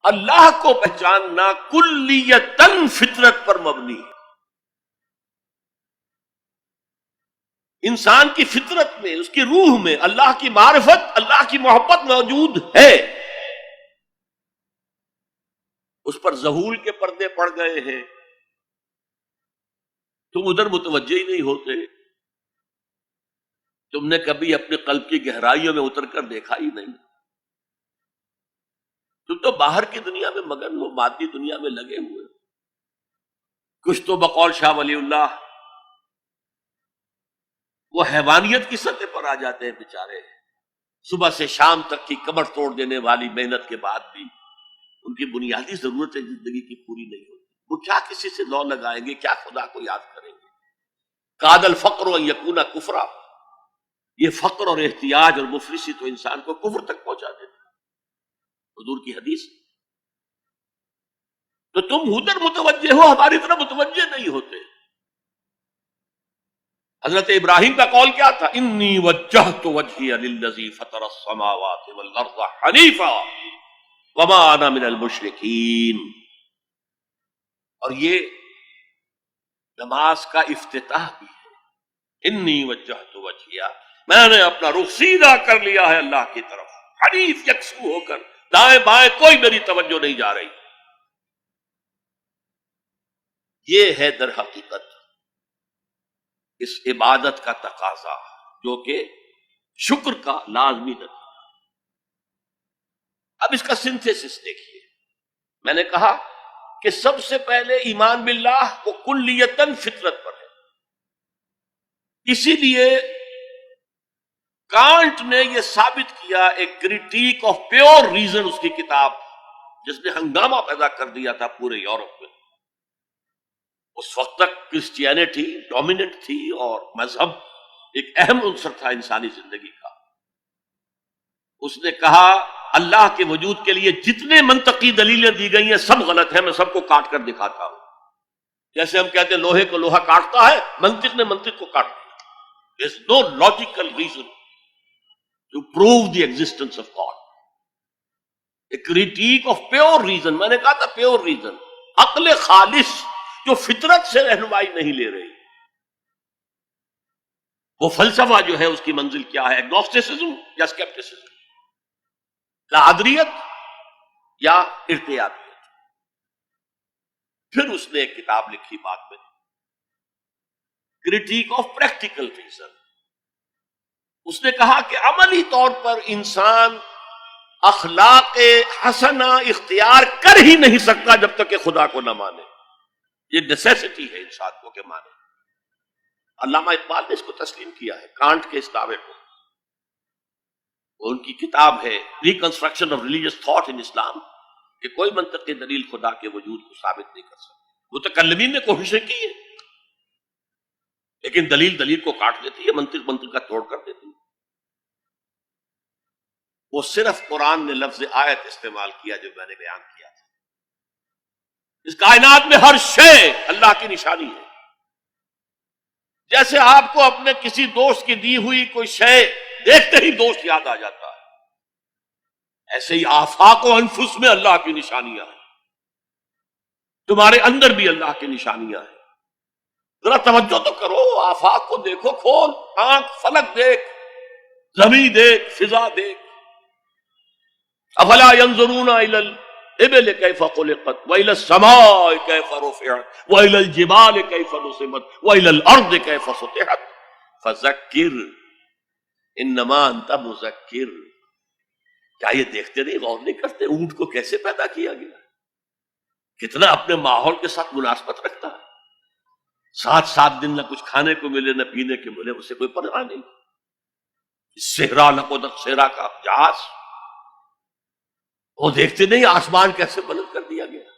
اللہ کو پہچاننا کلیتاً فطرت پر مبنی ہے. انسان کی فطرت میں، اس کی روح میں اللہ کی معرفت، اللہ کی محبت موجود ہے. اس پر ظہور کے پردے پڑ گئے ہیں، تم ادھر متوجہ ہی نہیں ہوتے. تم نے کبھی اپنے قلب کی گہرائیوں میں اتر کر دیکھا ہی نہیں. تم تو باہر کی دنیا میں مگن ہو، مادی دنیا میں لگے ہوئے. کچھ تو بقول شاہ ولی اللہ وہ حیوانیت کی سطح پر آ جاتے ہیں بیچارے. صبح سے شام تک کی کمر توڑ دینے والی محنت کے بعد بھی ان کی بنیادی ضرورتیں زندگی کی پوری نہیں ہوتی. وہ کیا کسی سے لو لگائیں گے، کیا خدا کو یاد کریں گے. کاد الفقر ان یکون کفرا، یہ فقر اور احتیاج اور مفلسی تو انسان کو کفر تک پہنچا دیتا. حضور کی حدیث. تو تم ادھر متوجہ ہو، ہماری طرف متوجہ نہیں ہوتے. حضرت ابراہیم کا قول کیا تھا؟ انی وجہت وجہی للذی فطر السماوات والارض حنیفا وما انا من المشرکین. اور یہ نماز کا افتتاح بھی ہے. انی وجہت وجہی، میں نے اپنا رخ سیدھا کر لیا ہے اللہ کی طرف، حنیف یکسو ہو کر، دائیں بائیں کوئی میری توجہ نہیں جا رہی. یہ ہے در حقیقت اس عبادت کا تقاضا، جو کہ شکر کا لازمی نتیجہ. اب اس کا سنتھیسس دیکھیے. میں نے کہا کہ سب سے پہلے ایمان باللہ وہ کلیتاً فطرت پر ہے. اسی لیے کانٹ نے یہ ثابت کیا، ایک کریٹیک آف پیور ریزن، اس کی کتاب جس نے ہنگامہ پیدا کر دیا تھا پورے یورپ میں. اس وقت تک کرسچینٹی ڈومیننٹ تھی اور مذہب ایک اہم عنصر تھا انسانی زندگی کا. اس نے کہا اللہ کے وجود کے لیے جتنے منطقی دلیلیں دی گئی ہیں سب غلط ہیں، میں سب کو کاٹ کر دکھاتا ہوں. جیسے ہم کہتے ہیں لوہے کو لوہا کاٹتا ہے، منطق نے منطق کو کاٹ دیا. There is no logical reason to prove the existence of God. A critique of pure reason. میں نے کہا تھا پیور ریزن، عقل خالص جو فطرت سے رہنمائی نہیں لے رہی. وہ فلسفہ جو ہے اس کی منزل کیا ہے؟ ایگنوسٹسزم یا اسکیپٹسزم، لادریت یا ارتیابیت. پھر اس نے ایک کتاب لکھی بعد میں، کریٹیک آف پریکٹیکل ریزن. اس نے کہا کہ عملی طور پر انسان اخلاق حسنہ اختیار کر ہی نہیں سکتا جب تک کہ خدا کو نہ مانے. یہ نیسیسٹی ہے انسان کو کہ مانے. علامہ اقبال نے اس کو تسلیم کیا ہے، کانٹ کے اس دعوے کو. ان کی کتاب ہے reconstruction of religious thought in Islam, کہ کوئی منطقی دلیل خدا کے وجود کو ثابت نہیں کر سکتی. متکلمین نے کوششیں کی ہے، لیکن دلیل دلیل کو کاٹ دیتی ہے، منطق منطق کا توڑ کر دیتی ہے. وہ صرف قرآن نے لفظ آیت استعمال کیا جو میں نے بیان کیا تھا. اس کائنات میں ہر شے اللہ کی نشانی ہے. جیسے آپ کو اپنے کسی دوست کی دی ہوئی کوئی شے دیکھتے ہی دوست یاد آ جاتا ہے، ایسے ہی آفاق و انفس میں اللہ کی نشانیاں ہیں. تمہارے اندر بھی اللہ کی نشانیاں ہیں. ذرا توجہ تو کرو، آفاق کو دیکھو، کھول آنکھ، فلک دیکھ، زمین دیکھ، فضا دیکھ. افلا ينظرون الى الابل كيف خلقت والى السماء كيف رفعت والى الجبال كيف نصبت والى الارض كيف سطحت فذكر انما انت مذکر. کیا یہ دیکھتے نہیں، غور نہیں کرتے اونٹ کو کیسے پیدا کیا گیا، کتنا اپنے ماحول کے ساتھ مناسبت رکھتا ہے. 7 دن نہ کچھ کھانے کو ملے نہ پینے کو ملے، اسے کوئی پرواہ نہیں. صحرا لقد صحرا کا جہاز، وہ دیکھتے نہیں آسمان کیسے بلند کر دیا گیا،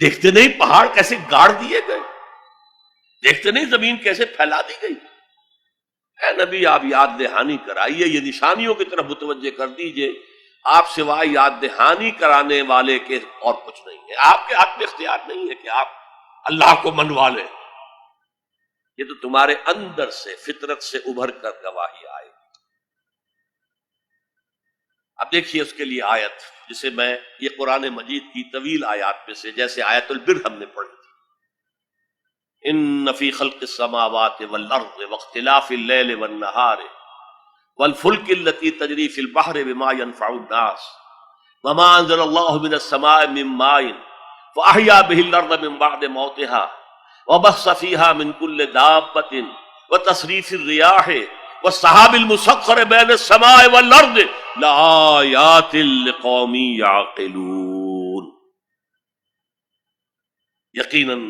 دیکھتے نہیں پہاڑ کیسے گاڑ دیے گئے، دیکھتے نہیں زمین کیسے پھیلا دی گئی. اے نبی آپ یاد دہانی کرائیے، یہ نشانیوں کی طرف متوجہ کر دیجئے. آپ سوائے یاد دہانی کرانے والے کے اور کچھ نہیں ہے. آپ کے ہاتھ میں اختیار نہیں ہے کہ آپ اللہ کو منوا لیں. یہ تو تمہارے اندر سے فطرت سے ابھر کر گواہی آئے. اب دیکھیے اس کے لیے آیت جسے میں یہ قرآن مجید کی طویل آیات میں سے جیسے آیت البر ہم نے پڑھی تھی، ان فی خلق السماوات والارض واختلاف اللیل والنہار والفلک التي تجری فی البحر بما ينفع الناس وما انزل اللہ من السماء من ماء فاحیا به الارض من بعد موتها وبث فيها من كل دابة وتصریف الرياح والسحاب المسخر بین السماء والارض لآیات لقوم یعقلون۔ یقیناً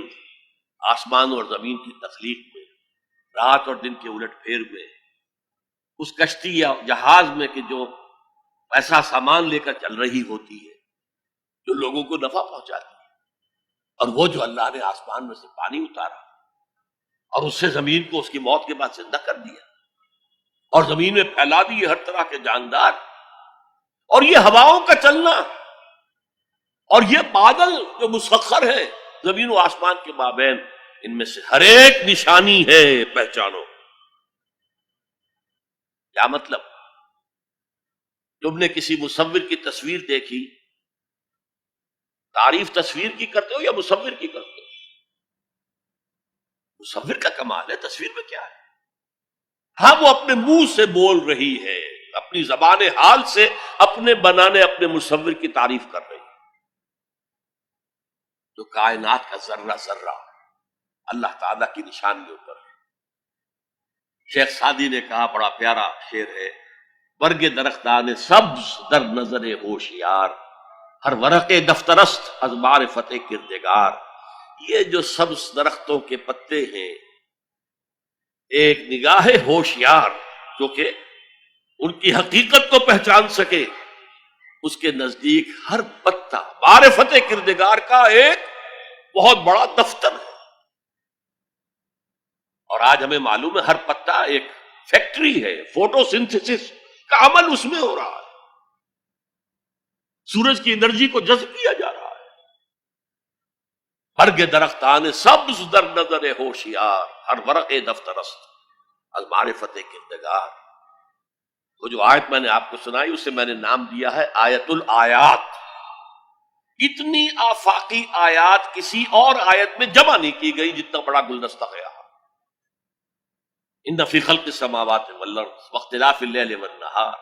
آسمان اور زمین کی تخلیق میں، رات اور دن کے الٹ پھیر میں، اس کشتی یا جہاز میں کہ جو ایسا سامان لے کر چل رہی ہوتی ہے جو لوگوں کو نفع پہنچاتی ہے، اور وہ جو اللہ نے آسمان میں سے پانی اتارا اور اس سے زمین کو اس کی موت کے بعد زندہ کر دیا اور زمین میں پھیلا دیے ہر طرح کے جاندار، اور یہ ہواؤں کا چلنا اور یہ بادل جو مسخر ہے زمین و آسمان کے مابین، ان میں سے ہر ایک نشانی ہے، پہچانو۔ کیا مطلب؟ تم نے کسی مصور کی تصویر دیکھی، تعریف تصویر کی کرتے ہو یا مصور کی کرتے ہو؟ مصور کا کمال ہے، تصویر میں کیا ہے؟ ہاں وہ اپنے منہ سے بول رہی ہے، اپنی زبان حال سے اپنے بنانے اپنے مصور کی تعریف کر رہی ہے۔ جو کائنات کا ذرہ ذرہ اللہ تعالیٰ کی نشانیوں پر ہے۔ شیخ سعدی نے کہا، بڑا پیارا شعر ہے، برگ درختان سبز در نظر ہوشیار، ہر ورق دفترست از معرفت کردگار۔ یہ جو سبز درختوں کے پتے ہیں، ایک نگاہ ہوشیار جو کہ ان کی حقیقت کو پہچان سکے، اس کے نزدیک ہر پتا معرفت کردگار کا ایک بہت بڑا دفتر ہے۔ اور آج ہمیں معلوم ہے ہر پتا ایک فیکٹری ہے، فوٹو سنتھسس کا عمل اس میں ہو رہا ہے، سورج کی انرجی کو جذب کیا جا رہا ہے۔ برگ درختان سبز در نظر ہوشیار، ہر ورق دفترست از معرفت کردگار۔ وہ جو آیت میں نے آپ کو سنائی اسے میں نے نام دیا ہے آیت الآیات۔ اتنی آفاقی آیات کسی اور آیت میں جمع نہیں کی گئی جتنا بڑا گلدستہ ہے۔ ان فی خلق السماوات والارض واختلاف اللیل والنہار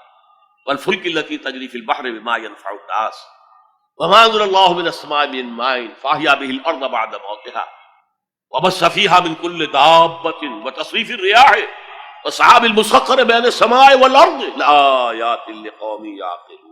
والفلک التي تجری فی البحر بما ينفع الناس وما انزل اللہ من السماء من ماء فاحیا به الارض بعد موتها وبث فيها من كل دابة وتصريف الرياح والسحاب المسخر بين السماء والارض لآیات لقوم یعقلون۔